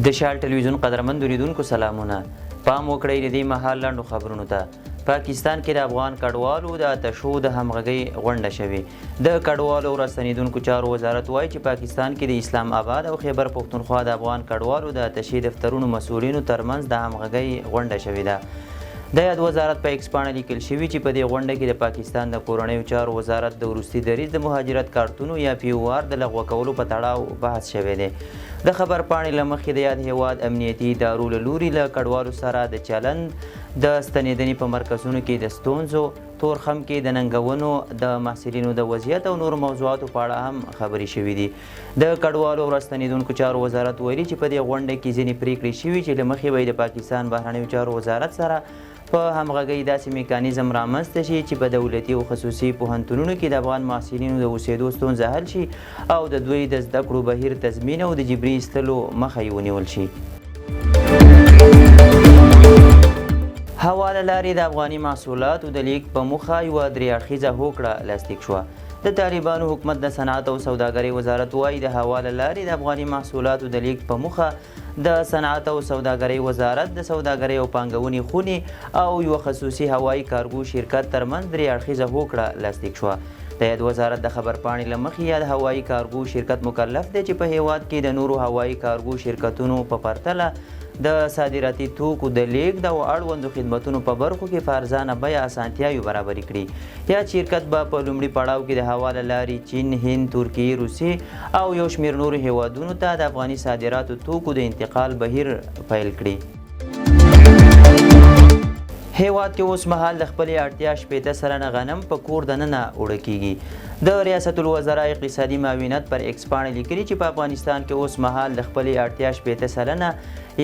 د شال ټلویزیون قدرمن اوریدونکو سلامونه. پام وکړئ د دې مهال لاندو خبرونو ته. پاکستان کې د افغان کډوالو د آتشو د همغږۍ غونډه شوې. د کډوالو راستنیدونکو چارو وزارت وایي چې پاکستان کې د اسلام آباد او خیبر پښتونخوا د افغان کډوالو د آتشي دفترونو مسؤلینو ترمنځ د همغږۍ غونډه شوې ده. د یاد وزارت په ایکس پاڼه لیکل شوي چې په دې غونډه کې د پاکستان د کورنیو چارو وزارت د وروستي دریځ د مهاجرت کارتونو یا POR د لغوه کولو په تړاو بحث شوی دی. د خبر پاڼې له مخکې د یاد هیواد امنیتي ادارو له لوري له کډوالو سره د چلند د ستنېدنې په مرکزونو کې د ستونزو، تورخم کې د ننګونو، د محصلینو د وضعیت او نورو موضوعاتو په اړه هم خبرې شوي دي. د کډوالو او راستنېدونکو چارو وزارت ویلي چې په دې غونډه کې ځینې پریکړې شوي چې له مخې به د پاکستان بهرنیو چارو وزارت سره په همغږۍ داسې میکانیزم رامنځته شي چې په دولتي او خصوصي پوهنتونونو کې د افغان محصلینو د اوسېدو ستونزه حل شي او د دوی د زده کړو بهیر تضمین او د جبري ایستلو مخه یې ونیول شي. حواله لارې د افغاني محصولاتو د لیږد په موخه یوه درې اړخیزه هوکړه لاسلیک شوه. د طالبانو حکومت د صنعت او سوداګرۍ وزارت وایي د حواله لارې د افغاني محصولاتو د لیږد په موخه د صنعت او سوداګرۍ وزارت د سوداګرۍ او پانګونې خونې او یوه خصوصي هوایي کارګو شرکت ترمنځ درې اړخیزه هوکړه لاسلیک شوه. د یاد وزارت د خبر پاڼې له مخې یاد هوایي کارګو شرکت مکلف دی چې په هیواد کې د نورو هوایي کارګو شرکتونو په پرتله د صادراتي توکو د لیږد او اړوندو خدمتونو په برخو کې په ارزانه بیه اسانتیاوې برابرې کړي. یاد شرکت به په لومړي پړاو کې د حواله لارې چین، هند، ترکیې، روسیې او یو شمېر نورو هیوادونو ته د افغاني صادراتو توکو د انتقال بهیر پیل کړي. هیواد کې اوس مهال د خپلې اړتیا 80 سلنه غنم په کور دننه اوړه کیږي. د ریاست الوزرا اقتصادي معاونت پر ایکس پاڼې لیکلي چې په افغانستان کې اوس مهال د خپلې اړتیا 80 سلنه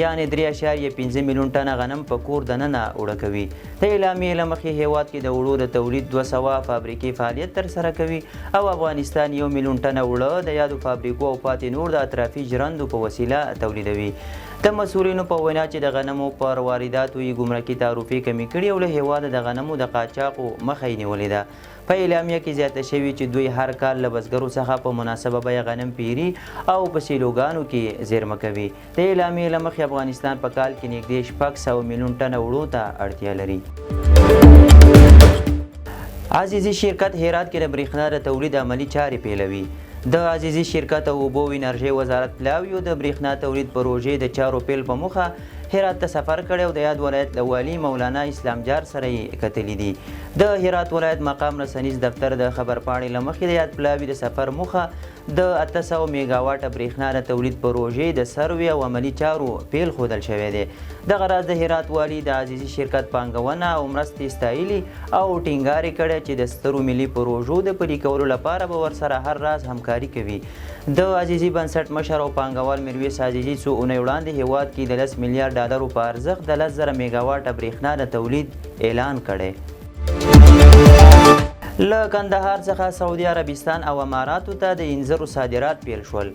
یعنې 3.5 میلیون ټنه غنم په کور دننه اوړه کوي. د اعلامیې له مخې هیواد کې د اوړو د تولید 200 فابریکې فعالیت ترسره کوي او افغانستان 1 میلیون ټنه اوړه د یادو فابریکو او پاتې نور د اطرافي ژرندو په وسیله تولیدوي. د مسؤلینو په وینا چې د غنمو پر وارداتو یې ګمرکي تعرفې کمې کړي او له هیواده د غنمو د قاچاقو مخه یې نیولې ده. په اعلامیه کې زیاته شوي چې دوی هر کال له بزګرو څخه په مناسبه بیه غنم پیري او په سیلوګانو کې زیرمه کوي. د اعلامیې له مخې افغانستان په کال کې نږدې 600 میلیون ټنه اوړو ته اړتیا لري. عزیزي شرکت هرات کې د برېښنا د تولید عملي چارې پیلوي. د عزیزي شرکت او اوبو انرژۍ وزارت پلاویو د برېښنا تولید پروژې د چارو پیل په موخه هرات ته سفر کړی او د یاد ولایت له والي مولانا اسلام جار سره یې کتلي دي. د هرات ولایت مقام رسنیز دفتر د خبر پاڼې له مخې د یاد پلاوي د سفر موخه د 800 میګاواټه برېښنا د تولید پروژې د سروې او عملي چارو پیل ښودل شوی دی. دغه راز د هرات والي د عزیزي شرکت پانګونه او مرستې ستایلي او ټینګار یې کړی چې د سترو ملي پروژو د پلي کولو لپاره به ورسره هر راز همکاري کوي. د عزیزي بنسټ مشر او پانګوال میرویس عزیزي څو اونۍ وړاندې هیواد کې د 10 میلیارډ ډالرو په ارزښت د 10,000 میګاواټه برېښنا د تولید اعلان کړی. له کندهار څخه سعودي عربستان او اماراتو ته د انځرو صادرات پیل شول.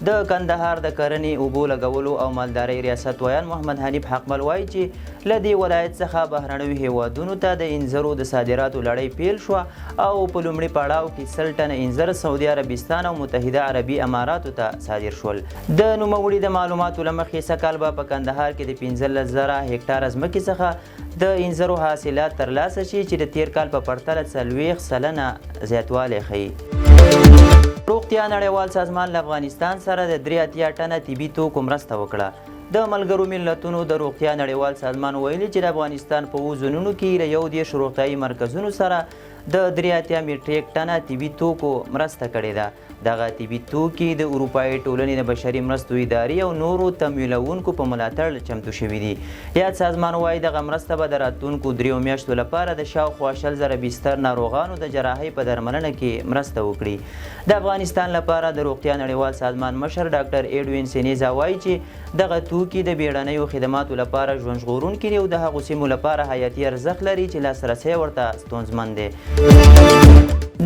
د کندهار د کرنې، اوبو لګولو او مالدارۍ ریاست ویان محمد حنیف حقمل وایي چې له دې ولایت څخه بهرنیو هیوادونو ته د انځرو د صادراتو لړۍ پیل شوه او په لومړي پړاو کې 100 ټنه انځر سعودي عربستان او متحده عربي اماراتو ته صادر شول. د نوموړي د معلوماتو له مخې سږکال به په کندهار کې د 15,000 هکټاره ځمکې څخه د انځرو حاصلات ترلاسه شي چې د تیر کال په پرتله 40 سلنه زیاتوالی ښیي. روغتیا نړیوال سازمان له افغانستان سره د 3 ټنه طبي توکو مرسته وکړه. د ملګرو ملتونو د روغتیا نړیوال سازمان ویلي چې د افغانستان په 7 ځایونو کې له 11 روغتیایي مرکزونو سره د 3 میټریک ټنه طبي توکو مرسته کړې ده. دغه طبي توکي د اروپایي ټولنې د بشري مرستو ادارې او نورو تمویلونکو په ملاتړ چمتو شوي دي. یاد سازمان وایي دغه مرسته به د راتلونکو 3 میاشتو لپاره د شاوخوا 100,000 بستر ناروغانو د جراحۍ په درملنه کې مرسته وکړي. د افغانستان لپاره د روغتیا نړیوال سازمان مشر ډاکټر ایډوین سینیزا وایي چې دغه توکي د بیړنیو خدماتو لپاره ژوند ژغورونکي دي او د هغو سیمو لپاره حیاتي ارزښت لري چې لاسرسی ورته ستونزمن دی.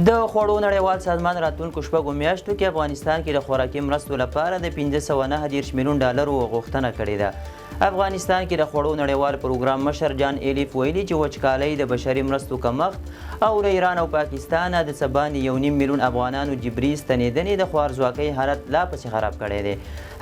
د خوړو نړیوال سازمان راتلونکو 6 میاشتو کې افغانستان کې د خوراکي مرستو لپاره د 549 میلیون ډالرو غوښتنه کړې ده. افغانستان کې د خوړو نړیوال پروګرام مشر جان ایلیف ویلي چې وچکالۍ د بشري مرستو کمښت او له ایران او پاکستان د څه باندې 1.5 میلیون افغانانو جبري ستنېدنې د خوارځواکۍ حالت لا پسې خراب کړی دی.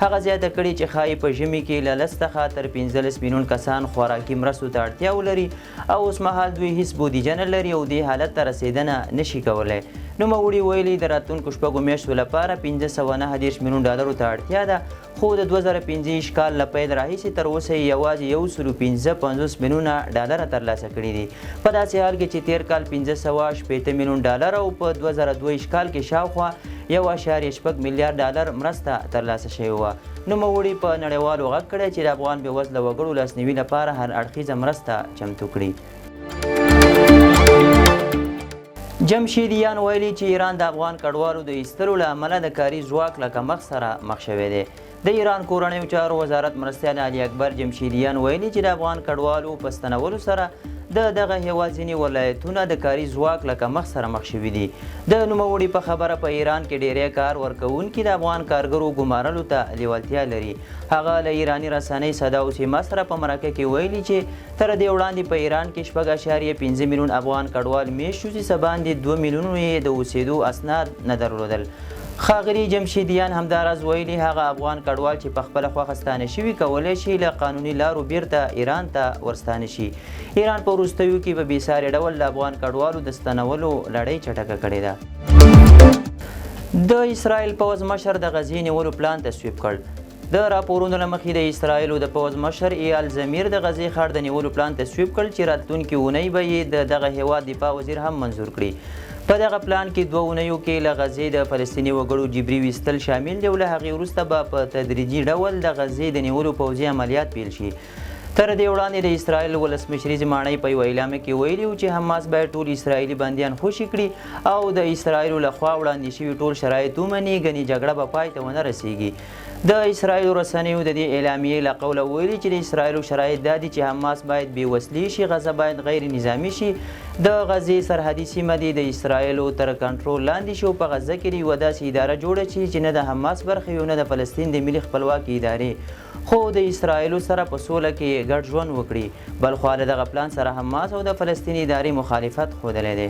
هغه زیاته کړې چې ښایي په ژمي کې له 10 څخه تر 15 میلیون کسان خوراکي مرستو ته اړتیا ولري او اوسمهال دوی هیڅ بودیجه نه لري او دې حالت ته رسېدنه نشي کولی. نوموړي ویلي د راتلونکو شپږو میاشتو لپاره 539 میلیون ډالرو ته اړتیا ده، خو د 2015 کال له پیل راهیسې تر اوسه یې یوازې 155 میلیونه ډالر ترلاسه کړي دي. په داسې حال کې چې تیر کال 580 میلیون ډالر او په 2022 کال کې شاوخوا 1.8 میلیارډ ډالر مرسته ترلاسه شوې وه. نوموړي په نړیوالو غږ کړی چې د افغان بېوزله وګړو لاسنیوي لپاره هر اړخیزه مرسته چمتو کړي. جمشیدیان ویلي چې ایران د افغان کډوالو د ایستلو له امله د کاري ځواک له کمښت سره مخ شوی دی. د ایران کورنیو چارو وزارت مرستیال علي اکبر جمشیدیان ویلي چې د افغان کډوالو په ستنولو سره د دغه هیواد ځینې ولایتونه د کاري ځواک له کمښت سره مخ شوي دي. د نوموړي په خبره په ایران کې ډیری کار ورکوونکي د افغان کارګرو ګمارلو ته لیوالتیا لري. هغه له ایراني رسنۍ صدا سیما سره په مرکه کې ویلي چې تر دې وړاندې په ایران کې 4.5 میلیون افغان کډوال میشت شو چې څه باندې 2 میلیونو یې د اوسېدو اسناد نه درلودل. ښاغلي جمشیدیان همداراز ویلي هغه افغان کډوال چې په خپله خوښه ستانه شوي کولی شي له قانوني لارو بیرته ایران ته ورستانه شي. ایران په وروستیو کې په بېساري ډول د افغان کډوالو د ستنولو لړۍ چټکه کړې ده. د اسرائیل پوځ مشر د غزې نیولو پلان تصویب کړ. د راپورونو له مخې د اسرائیلو د پوځ مشر ایال زمیر د غزې ښار د نیولو پلان تصویب کړ چې راتلونکې اونۍ به یې د دغه هیواد دفاع وزیر هم منظور کړي. په دغه پلان کې 2 اونیو کې له غزې د فلسطیني وګړو جبري ویستل شامل دي او له هغې وروسته به په تدریجي ډول د غزې د نیولو پوځي عملیات پیل شي. تر دې وړاندې د اسرائیل ولسمشري زمانۍ په یوه اعلامیه کې ویلي وو چې حماس باید ټول اسرائیلي بندیان خوشي کړي او د اسرائیلو لخوا وړاندې شوي ټول شرایط ومني، ګنې جګړه به پای ته ونه رسیږي. د اسرائیلو رسنیو د دې اعلامیې له قوله ویلي چې د اسرائیلو شرایط دا دي چې حماس باید بې وسلې شي، غزه باید غیر نظامي شي، د غزې سرحدي سیمه دې د اسرائیلو تر کنټرول لاندې شي او په غزه کې یوه داسې اداره جوړه شي چې نه د حماس برخه وي نه د فلسطین د ملي خپلواکۍ ادارې، خو د اسرائیلو سره په سوله کې ګډ ژوند وکړي. بلخوا له دغه پلان سره حماس او د فلسطین ادارې مخالفت ښودلی دی.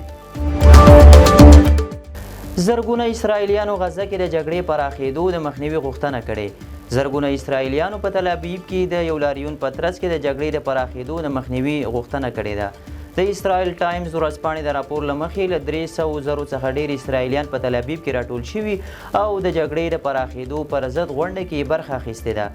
زرګونه اسرائیلیانو غزه کې د جګړې پراخېدو د مخنیوي غوښتنه کړې. زرګونه اسرائیلیانو په تل ابیب کې د یو لاریون په ترڅ کې د جګړې د پراخېدو د مخنیوي غوښتنه کړې ده. د اسرائیل ټایمز ورځپاڼې د راپور له مخې له 300,000 څخه ډېر اسرائیلیان په تل ابیب کې راټول شوي او د جګړې د پراخېدو پر ضد غونډه کې برخه اخیستې ده.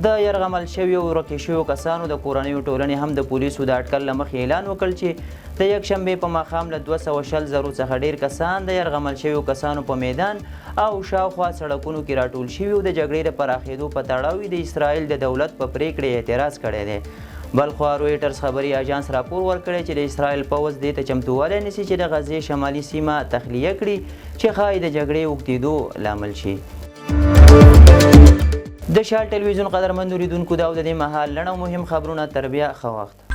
د یرغمل شویو او ورکې شویو کسانو د کورنیو ټولنې هم د پولیسو د اټکل له مخې اعلان وکړ چې د یکشنبې په ماښام له 220,000 څخه ډېر کسان د یرغمل شویو کسانو په میدان او شاوخوا سړکونو کې راټول شوي او د جګړې د پراخېدو په تړاو د اسرائیل د دولت په پریکړې اعتراض کړی دی. بلخوا رویټرز خبري اژانس راپور ورکړی چې د اسرائیل پوځ دې ته چمتووالی نیسي چې د غزې شمالي سیمه تخلیه کړي چې ښایي د جګړې اوږدېدو لامل شي. د شال ټلویزیون قدرمنو لیدونکو دا او د دې مهال لنډ او مهم خبرونه تر بیا ښه وخت.